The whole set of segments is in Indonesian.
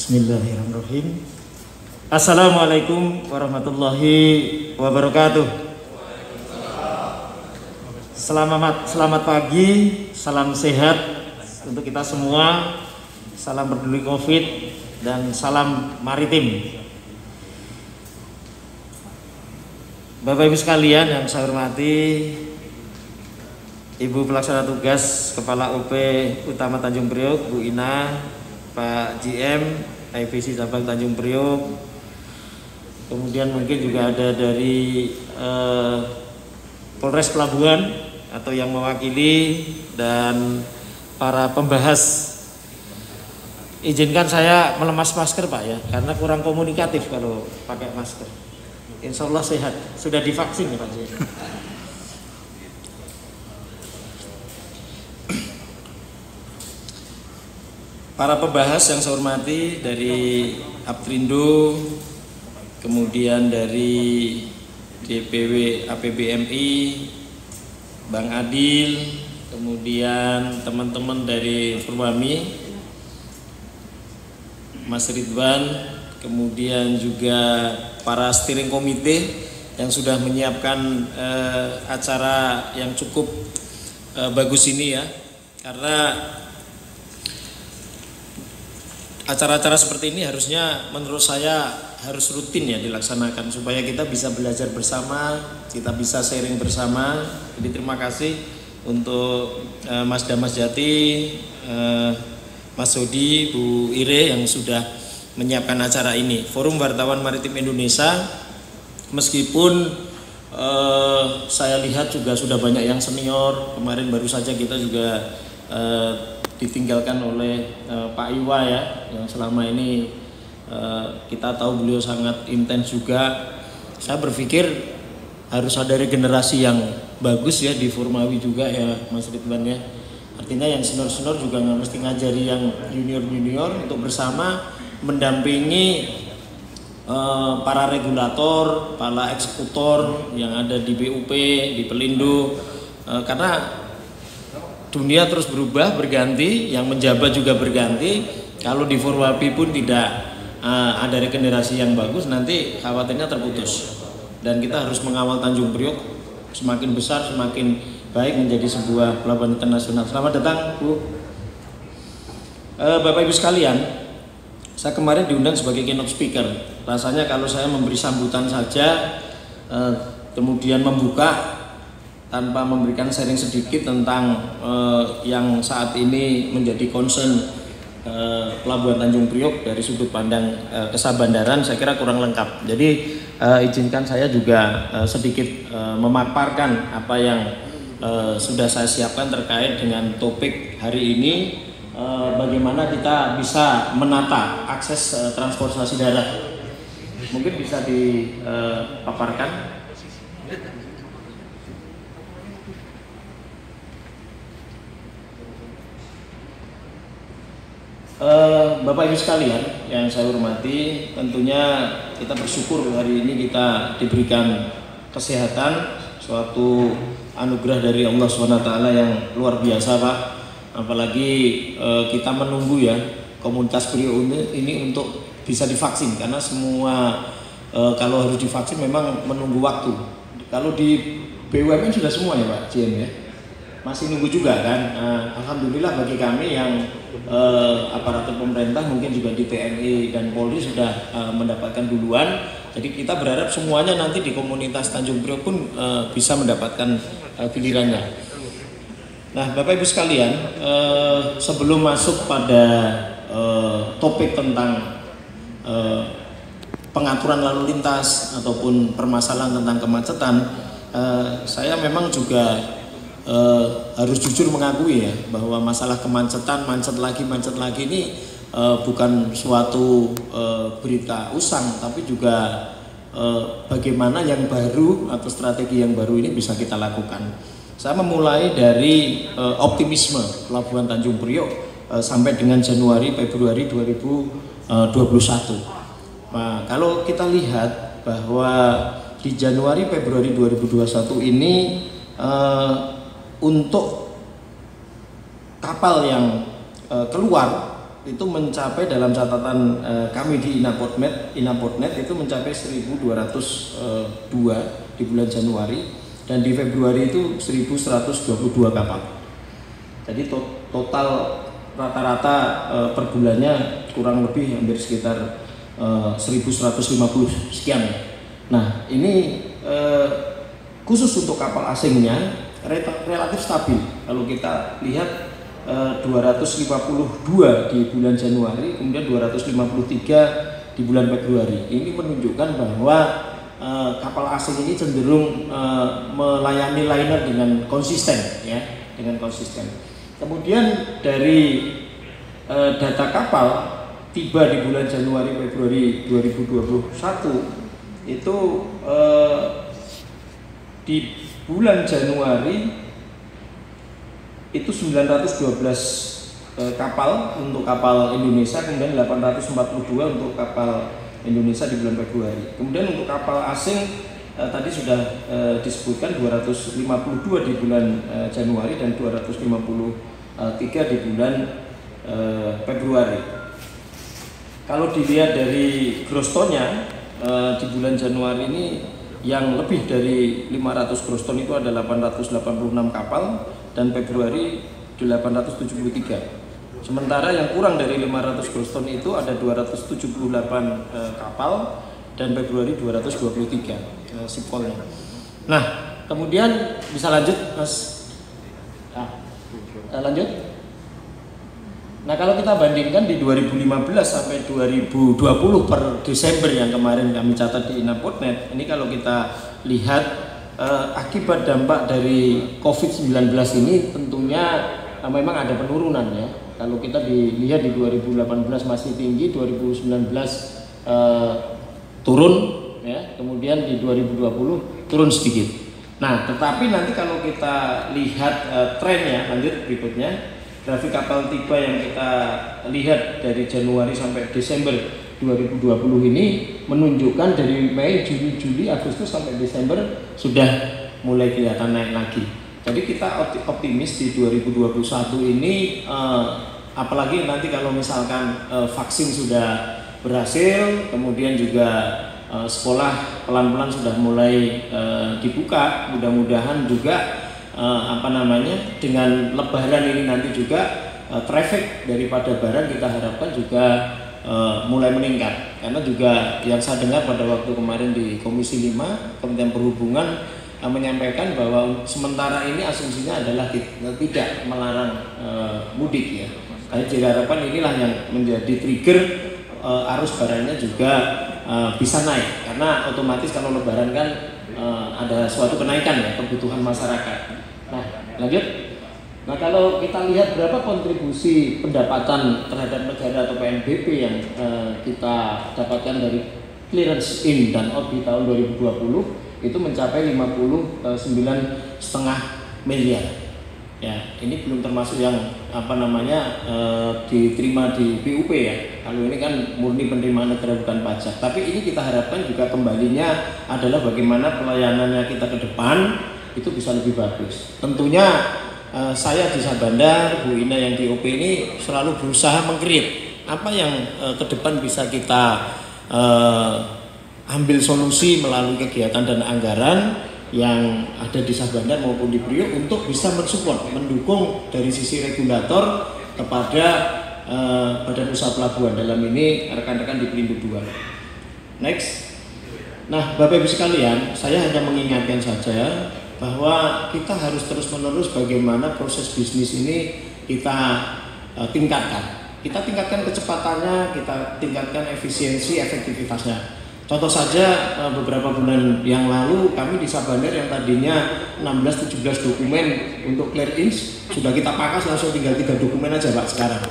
Bismillahirrahmanirrahim. Assalamualaikum warahmatullahi wabarakatuh. Selamat pagi, salam sehat untuk kita semua. Salam peduli Covid dan salam maritim. Bapak Ibu sekalian yang saya hormati, Ibu Pelaksana Tugas Kepala UP Utama Tanjung Priok, Bu Ina, Pak GM IVC Cabang Tanjung Priok, kemudian mungkin juga ada dari Polres Pelabuhan atau yang mewakili, dan para pembahas. Izinkan saya melemas masker Pak ya, karena kurang komunikatif kalau pakai masker. Insya Allah sehat, sudah divaksin ya Pak. Para pembahas yang saya hormati dari Aptrindo, kemudian dari DPW APBMI, Bang Adil, kemudian teman-teman dari Purwami, Mas Ridwan, kemudian juga para steering komite yang sudah menyiapkan acara yang cukup bagus ini ya, karena acara-acara seperti ini harusnya menurut saya harus rutin ya dilaksanakan supaya kita bisa belajar bersama, kita bisa sharing bersama. Jadi terima kasih untuk Mas Damas Jati, Mas Sodi, Bu Ire yang sudah menyiapkan acara ini. Forum Wartawan Maritim Indonesia, meskipun saya lihat juga sudah banyak yang senior. Kemarin baru saja kita juga ditinggalkan oleh Pak Iwa ya, yang selama ini kita tahu beliau sangat intens juga. Saya berpikir harus ada regenerasi yang bagus ya di Formawi juga ya Mas Ridwan ya. Artinya yang senior-senior juga nggak mesti ngajari yang junior-junior, untuk bersama mendampingi para regulator, para eksekutor yang ada di BUP, di Pelindo, karena dunia terus berubah, berganti, yang menjabat juga berganti. Kalau di Forwapi pun tidak ada regenerasi yang bagus, nanti khawatirnya terputus. Dan kita harus mengawal Tanjung Priok semakin besar, semakin baik menjadi sebuah pelabuhan internasional. Selamat datang Bu. Bapak Ibu sekalian, saya kemarin diundang sebagai keynote speaker. Rasanya kalau saya memberi sambutan saja, kemudian membuka tanpa memberikan sharing sedikit tentang yang saat ini menjadi concern Pelabuhan Tanjung Priok dari sudut pandang kesabandaran, saya kira kurang lengkap. Jadi izinkan saya juga sedikit memaparkan apa yang sudah saya siapkan terkait dengan topik hari ini, bagaimana kita bisa menata akses transportasi darat. Mungkin bisa dipaparkan. Bapak Ibu sekalian yang saya hormati, tentunya kita bersyukur hari ini kita diberikan kesehatan, suatu anugerah dari Allah SWT yang luar biasa Pak. Apalagi kita menunggu ya komunitas Priok ini untuk bisa divaksin, karena semua kalau harus divaksin memang menunggu waktu. Kalau di BUMN sudah semua ya Pak JM ya, masih nunggu juga kan. Alhamdulillah bagi kami yang aparatur pemerintah, mungkin juga di TNI dan Polri sudah mendapatkan duluan. Jadi kita berharap semuanya nanti di komunitas Tanjung Priok pun bisa mendapatkan gilirannya. Nah Bapak Ibu sekalian, sebelum masuk pada topik tentang pengaturan lalu lintas ataupun permasalahan tentang kemacetan, saya memang juga harus jujur mengakui ya bahwa masalah kemacetan, macet lagi ini bukan suatu berita usang, tapi juga bagaimana yang baru atau strategi yang baru ini bisa kita lakukan. Saya memulai dari optimisme Pelabuhan Tanjung Priok sampai dengan Januari Februari 2021. Nah, kalau kita lihat bahwa di Januari Februari 2021 ini untuk kapal yang keluar itu mencapai dalam catatan kami di Inapodnet itu mencapai 1.202 di bulan Januari, dan di Februari itu 1.122 kapal. Jadi total rata-rata per bulannya kurang lebih hampir sekitar 1.150 sekian. Nah ini khusus untuk kapal asingnya relatif stabil. Kalau kita lihat 252 di bulan Januari, kemudian 253 di bulan Februari. Ini menunjukkan bahwa kapal asing ini cenderung melayani liner dengan konsisten, ya, dengan konsisten. Kemudian dari data kapal tiba di bulan Januari Februari 2021 itu di bulan Januari itu 912 kapal untuk kapal Indonesia, kemudian 842 untuk kapal Indonesia di bulan Februari. Kemudian untuk kapal asing tadi sudah disebutkan 252 di bulan Januari dan 253 di bulan Februari. Kalau dilihat dari gross tonnya di bulan Januari ini yang lebih dari 500 gross ton itu ada 886 kapal, dan Februari 873. Sementara yang kurang dari 500 gross ton itu ada 278 kapal, dan Februari 223 sipolnya. Nah, kemudian bisa lanjut Mas. Lanjut. Nah, kalau kita bandingkan di 2015 sampai 2020 per Desember yang kemarin kami catat di Inapodnet, ini kalau kita lihat akibat dampak dari COVID-19 ini tentunya memang ada penurunan, ya. Kalau kita dilihat di 2018 masih tinggi, 2019 turun, ya. Kemudian di 2020 turun sedikit. Nah, tetapi nanti kalau kita lihat trennya, lanjut berikutnya, grafik kapal tiba yang kita lihat dari Januari sampai Desember 2020 ini menunjukkan dari Mei, Juni, Juli, Agustus sampai Desember sudah mulai kelihatan naik lagi. Jadi kita optimis di 2021 ini, apalagi nanti kalau misalkan vaksin sudah berhasil, kemudian juga sekolah pelan-pelan sudah mulai dibuka, mudah-mudahan juga dengan Lebaran ini nanti juga traffic daripada barang kita harapkan juga mulai meningkat, karena juga yang saya dengar pada waktu kemarin di Komisi 5 Kementerian Perhubungan menyampaikan bahwa sementara ini asumsinya adalah tidak melarang mudik, ya. Jadi diharapkan inilah yang menjadi trigger arus barangnya juga bisa naik, karena otomatis kalau Lebaran kan ada suatu kenaikan, ya, kebutuhan masyarakat. Nah, lanjut. Nah, kalau kita lihat berapa kontribusi pendapatan terhadap negara atau PNBP yang kita dapatkan dari clearance in dan out di tahun 2020 itu mencapai 59,5 miliar. Ya, ini belum termasuk yang diterima di PUP, ya. Kalau ini kan murni penerimaan negara bukan pajak. Tapi ini kita harapkan juga kembalinya adalah bagaimana pelayanannya kita ke depan itu bisa lebih bagus. Tentunya saya di Sabandar, Bu Ina yang di OP ini selalu berusaha meng-create apa yang ke depan bisa kita ambil solusi melalui kegiatan dan anggaran yang ada di Sabandar maupun di Priok untuk bisa mensupport, mendukung dari sisi regulator kepada Badan Usaha Pelabuhan, dalam ini rekan-rekan di Pelindo 2. Next. Nah, Bapak Ibu sekalian, saya hanya mengingatkan saja bahwa kita harus terus-menerus bagaimana proses bisnis ini kita tingkatkan. Kita tingkatkan kecepatannya, kita tingkatkan efisiensi, efektivitasnya. Contoh saja beberapa bulan yang lalu kami di Sabandar yang tadinya 16-17 dokumen untuk clear ins sudah kita pakas langsung tinggal 3 dokumen aja Pak sekarang.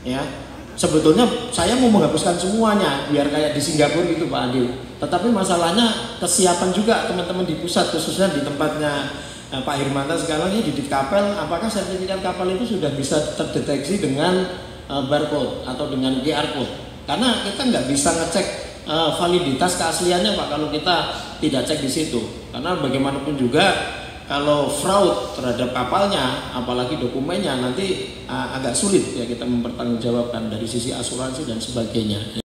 Ya, sebetulnya saya mau menghapuskan semuanya biar kayak di Singapura gitu Pak Adil. Tetapi masalahnya kesiapan juga teman-teman di pusat, khususnya di tempatnya Pak Hirmanta sekarang ini di Ditkapel, apakah sertifikat kapal itu sudah bisa terdeteksi dengan barcode atau dengan QR code? Karena kita nggak bisa ngecek validitas keasliannya Pak kalau kita tidak cek di situ. Karena bagaimanapun juga kalau fraud terhadap kapalnya, apalagi dokumennya, nanti agak sulit ya kita mempertanggungjawabkan dari sisi asuransi dan sebagainya.